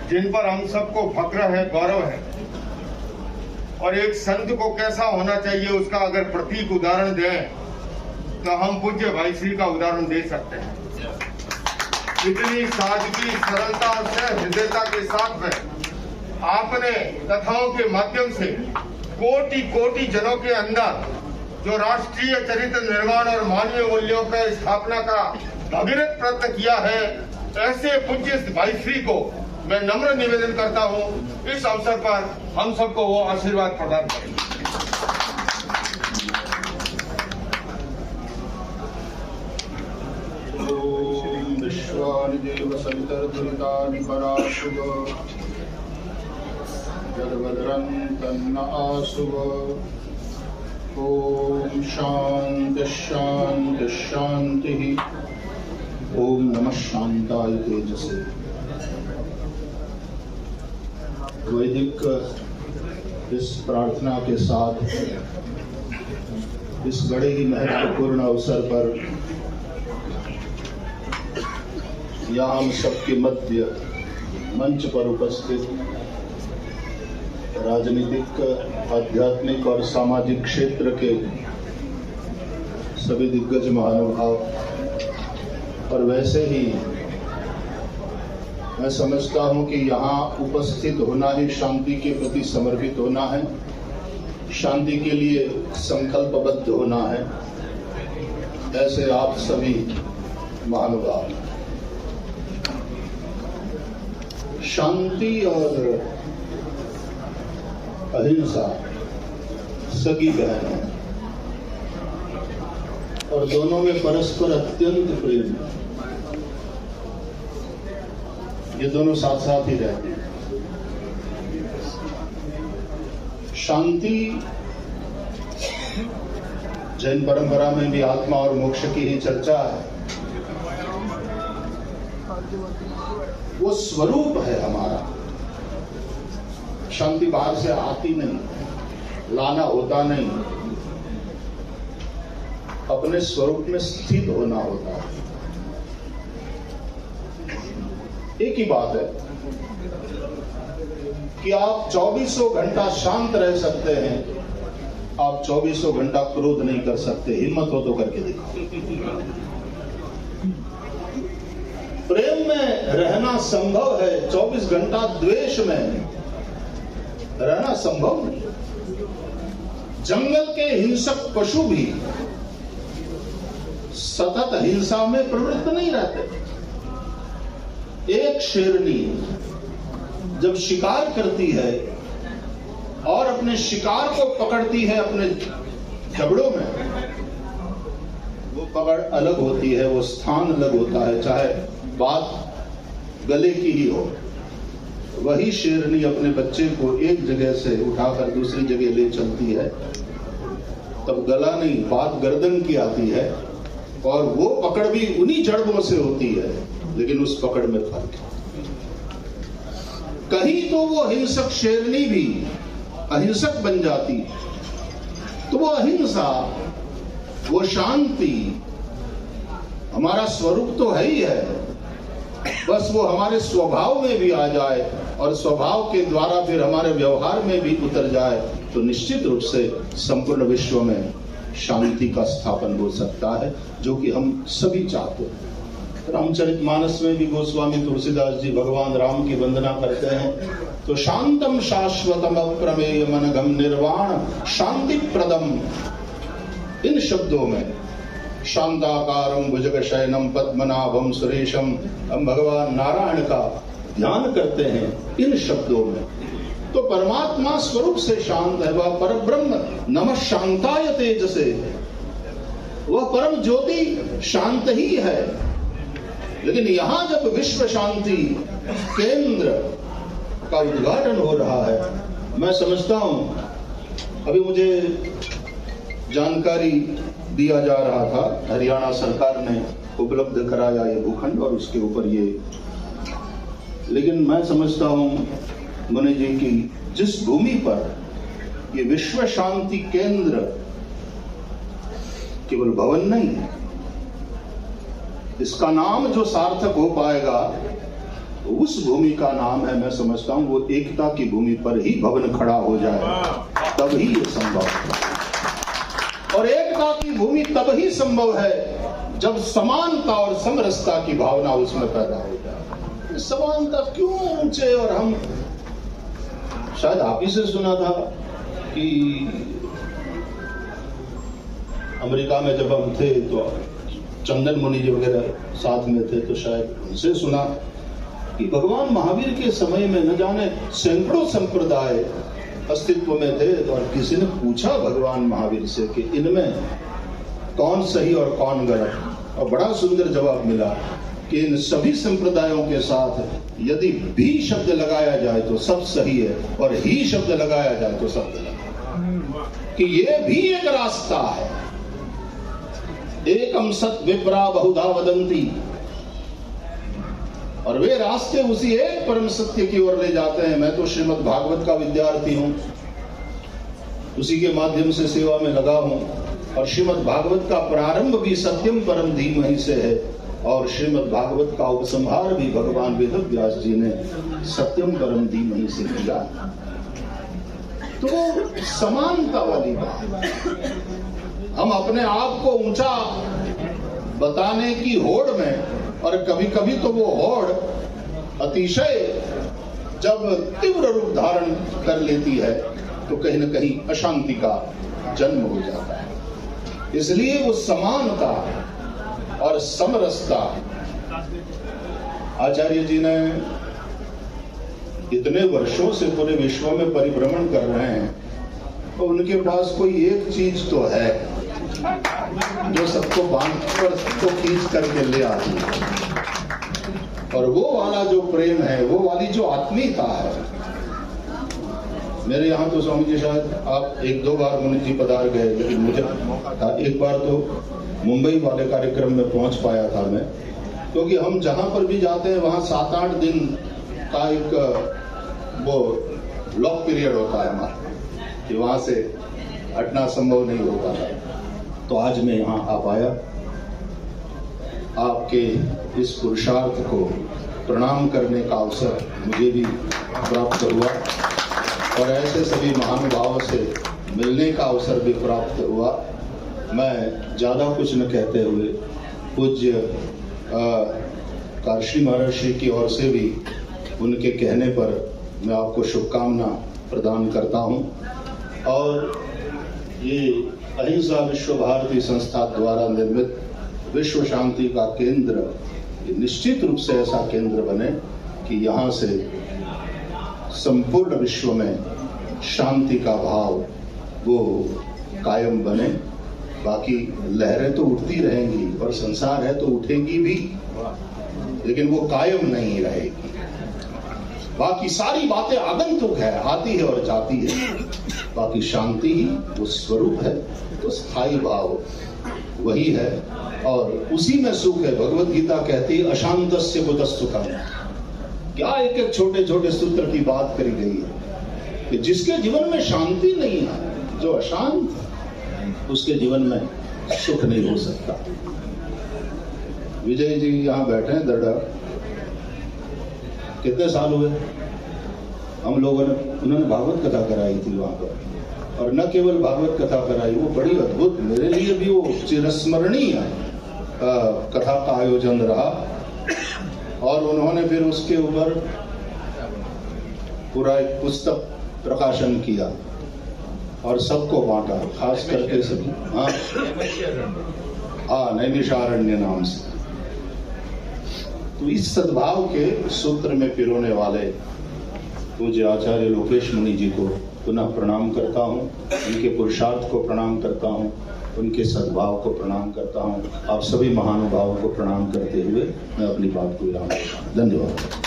जिन पर हम सबको फक्र है, गौरव है। और एक संत को कैसा होना चाहिए उसका अगर प्रतीक उदाहरण दें तो हम पूज्य भाई श्री का उदाहरण दे सकते हैं। इतनी सादगी, सरलता से, हृदयता के साथ में आपने कथाओं के माध्यम से कोटि कोटि जनों के अंदर जो राष्ट्रीय चरित्र निर्माण और मानवीय मूल्यों का स्थापना का भगीरथ प्रयत्न किया है, ऐसे पूज्य भाई श्री को मैं नम्र निवेदन करता हूं, इस अवसर पर हम सबको वो आशीर्वाद प्रदान करें। ओम विश्वानि देव सवितर्दुरितानि पराशुभ जगद्भद्रं तन्न आशुभ। ओम शांति शांति शांति। ओम नमः शांताय तेजसे। वैदिक इस प्रार्थना के साथ इस बड़े ही महत्वपूर्ण अवसर पर यहाँ हम सबके मध्य मंच पर उपस्थित राजनीतिक, आध्यात्मिक और सामाजिक क्षेत्र के सभी दिग्गज महानुभाव और वैसे ही मैं समझता हूं कि यहाँ उपस्थित होना ही शांति के प्रति समर्पित होना है, शांति के लिए संकल्पबद्ध होना है। ऐसे आप सभी महानुभाव, शांति और अहिंसा सगी बहन है और दोनों में परस्पर अत्यंत प्रेम है। ये दोनों साथ साथ ही रहते हैं। शांति जैन परंपरा में भी आत्मा और मोक्ष की ही चर्चा है। वो स्वरूप है हमारा। शांति बाहर से आती नहीं, लाना होता नहीं, अपने स्वरूप में स्थित होना होता है। एक ही बात है कि आप 24 घंटा शांत रह सकते हैं, आप 24 घंटा क्रोध नहीं कर सकते। हिम्मत हो तो करके दिखाओ। प्रेम में रहना संभव है, 24 घंटा द्वेष में रहना संभव नहीं। जंगल के हिंसक पशु भी सतत हिंसा में प्रवृत्त नहीं रहते। एक शेरनी जब शिकार करती है और अपने शिकार को पकड़ती है अपने जबड़ों में, वो पकड़ अलग होती है, वो स्थान अलग होता है, चाहे बात गले की ही हो। वही शेरनी अपने बच्चे को एक जगह से उठाकर दूसरी जगह ले चलती है, तब गला नहीं, बात गर्दन की आती है और वो पकड़ भी उन्हीं जड़ों से होती है, लेकिन उस पकड़ में फर्क है। कहीं तो वो हिंसक शेरनी भी अहिंसक बन जाती, तो वो अहिंसा, वो शांति हमारा स्वरूप तो है ही है, बस वो हमारे स्वभाव में भी आ जाए और स्वभाव के द्वारा फिर हमारे व्यवहार में भी उतर जाए, तो निश्चित रूप से संपूर्ण विश्व में शांति का स्थापन हो सकता है, जो कि हम सभी चाहते हैं। रामचरितमानस में भी गोस्वामी तुलसीदास जी भगवान राम की वंदना करते हैं, तो शांतम शाश्वतम अप्रमेय मनगम निर्वाण शांति प्रदम। इन शब्दों में शांताकारम भुजगशयनम पद्मनाभम सुरेशम, हम भगवान नारायण का ध्यान करते हैं इन शब्दों में। तो परमात्मा स्वरूप से शांत है, वह परब्रह्म नमः शांताय तेजसे, वह परम ज्योति शांत ही है। लेकिन यहां जब विश्व शांति केंद्र का उद्घाटन हो रहा है, मैं समझता हूं, अभी मुझे जानकारी दिया जा रहा था, हरियाणा सरकार ने उपलब्ध कराया ये भूखंड और उसके ऊपर ये, लेकिन मैं समझता हूं मुनि जी की जिस भूमि पर ये विश्व शांति केंद्र केवल भवन नहीं है, इसका नाम जो सार्थक हो पाएगा उस भूमि का नाम है, मैं समझता हूं वो एकता की भूमि पर ही भवन खड़ा हो जाए, तब ही ये संभव है। और एकता की भूमि तब ही संभव है जब समानता और समरसता की भावना उसमें पैदा हो जाए। समानता क्यों ऊंचे, और हम शायद आप ही से सुना था कि अमेरिका में जब हम थे तो चंदन मुनि जी वगैरह साथ में थे, तो शायद उनसे सुना कि भगवान महावीर के समय में न जाने सैकड़ों संप्रदाय अस्तित्व में थे, और किसी ने पूछा भगवान महावीर से कि इनमें कौन सही और कौन गलत, और बड़ा सुंदर जवाब मिला कि इन सभी संप्रदायों के साथ यदि भी शब्द लगाया जाए तो सब सही है, और ही शब्द लगाया जाए तो सब गलत है, कि ये भी एक रास्ता है। एकम सत विप्रा बहुधा वदंती, और वे रास्ते उसी एक परम सत्य की ओर ले जाते हैं। मैं तो श्रीमद् भागवत का विद्यार्थी हूं, उसी के माध्यम से सेवा में लगा हूं, और श्रीमद् भागवत का प्रारंभ भी सत्यम परम धीमहि से है, और श्रीमद् भागवत का उपसंहार भी भगवान वेदव्यास जी ने सत्यम परम धीमहि से किया। तो समानता वाली बात, हम अपने आप को ऊंचा बताने की होड़ में, और कभी कभी तो वो होड़ अतिशय जब तीव्र रूप धारण कर लेती है तो कहीं न कहीं अशांति का जन्म हो जाता है। इसलिए वो समानता और समरसता, आचार्य जी ने इतने वर्षों से पूरे विश्व में परिभ्रमण कर रहे हैं, तो उनके पास कोई एक चीज तो है जो सबको बांध कर, सबको खींच करके ले आती है, और वो वाला जो प्रेम है, वो वाली जो आत्मीयता है। मेरे यहाँ तो स्वामी जी शायद आप एक दो बार मुनि जी पधार गए, लेकिन मुझे एक बार तो मुंबई वाले कार्यक्रम में पहुंच पाया था मैं, क्योंकि हम जहां पर भी जाते हैं वहां 7-8 दिन का एक वो लॉक पीरियड होता है हमारा, कि वहां से हटना संभव नहीं होता था। तो आज मैं यहाँ आ पाया, आपके इस पुरुषार्थ को प्रणाम करने का अवसर मुझे भी प्राप्त हुआ, और ऐसे सभी महानुभावों से मिलने का अवसर भी प्राप्त हुआ। मैं ज़्यादा कुछ न कहते हुए पूज्य कार्शी महर्षि की ओर से भी उनके कहने पर मैं आपको शुभकामना प्रदान करता हूँ। और ये अहिंसा विश्व भारती संस्था द्वारा निर्मित विश्व शांति का केंद्र निश्चित रूप से ऐसा केंद्र बने कि यहाँ से संपूर्ण विश्व में शांति का भाव वो कायम बने। बाकी लहरें तो उठती रहेंगी और संसार है तो उठेगी भी, लेकिन वो कायम नहीं रहेगी। बाकी सारी बातें आगंतुक है, आती है और जाती है। बाकी शांति ही वो स्वरूप है, तो स्थायी भाव वही है और उसी में सुख है। भगवत गीता कहती है अशांतस्य कुतः सुखम्। क्या एक एक छोटे छोटे सूत्र की बात करी गई है कि जिसके जीवन में शांति नहीं है, जो अशांत, उसके जीवन में सुख नहीं हो सकता। विजय जी यहाँ बैठे हैं दरडा, कितने साल हुए हम लोगों ने, उन्होंने भागवत कथा कराई थी वहां पर, और न केवल भागवत कथा कराई, वो बड़ी अद्भुत, मेरे लिए भी वो चिरस्मरणीय कथा का आयोजन रहा। और उन्होंने फिर उसके ऊपर पूरा एक पुस्तक प्रकाशन किया और सबको बांटा, खास करके सभी। हाँ, नैमिषारण्य नाम से। तो इस सद्भाव के सूत्र में पिरोने वाले पूज्य आचार्य लोकेश मुनि जी को पुनः प्रणाम करता हूँ, उनके पुरुषार्थ को प्रणाम करता हूँ, उनके सद्भाव को प्रणाम करता हूँ। आप सभी महानुभावों को प्रणाम करते हुए मैं अपनी बात को विराम देता हूँ। धन्यवाद।